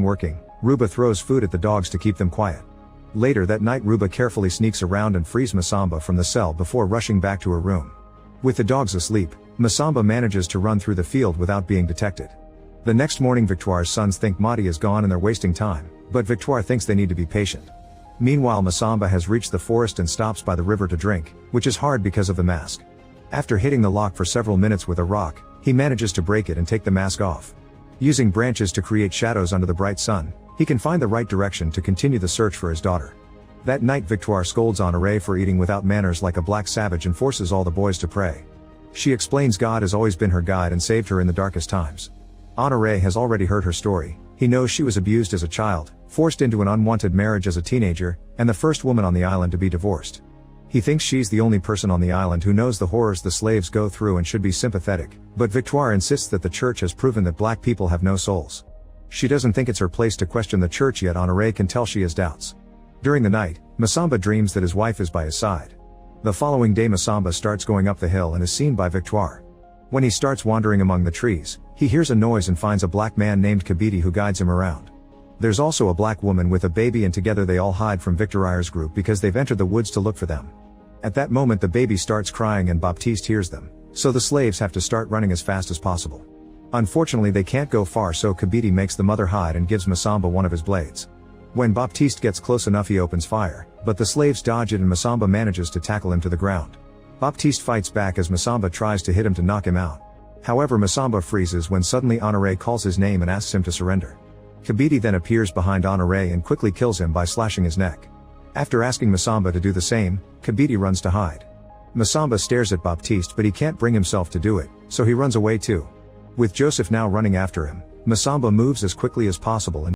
working, Ruba throws food at the dogs to keep them quiet. Later that night Ruba carefully sneaks around and frees Masamba from the cell before rushing back to her room. With the dogs asleep, Masamba manages to run through the field without being detected. The next morning Victoire's sons think Mati is gone and they're wasting time, but Victoire thinks they need to be patient. Meanwhile Masamba has reached the forest and stops by the river to drink, which is hard because of the mask. After hitting the lock for several minutes with a rock, he manages to break it and take the mask off. Using branches to create shadows under the bright sun, he can find the right direction to continue the search for his daughter. That night Victoire scolds Honoré for eating without manners like a black savage and forces all the boys to pray. She explains God has always been her guide and saved her in the darkest times. Honoré has already heard her story. He knows she was abused as a child, forced into an unwanted marriage as a teenager, and the first woman on the island to be divorced. He thinks she's the only person on the island who knows the horrors the slaves go through and should be sympathetic, but Victoire insists that the church has proven that black people have no souls. She doesn't think it's her place to question the church, yet Honoré can tell she has doubts. During the night, Masamba dreams that his wife is by his side. The following day Masamba starts going up the hill and is seen by Victoire. When he starts wandering among the trees, he hears a noise and finds a black man named Kabidi who guides him around. There's also a black woman with a baby, and together they all hide from Victoire's group because they've entered the woods to look for them. At that moment the baby starts crying and Baptiste hears them, so the slaves have to start running as fast as possible. Unfortunately they can't go far, so Kabidi makes the mother hide and gives Masamba one of his blades. When Baptiste gets close enough he opens fire, but the slaves dodge it and Masamba manages to tackle him to the ground. Baptiste fights back as Masamba tries to hit him to knock him out. However Masamba freezes when suddenly Honoré calls his name and asks him to surrender. Kabidi then appears behind Honoré and quickly kills him by slashing his neck. After asking Masamba to do the same, Kabidi runs to hide. Masamba stares at Baptiste but he can't bring himself to do it, so he runs away too. With Joseph now running after him, Masamba moves as quickly as possible and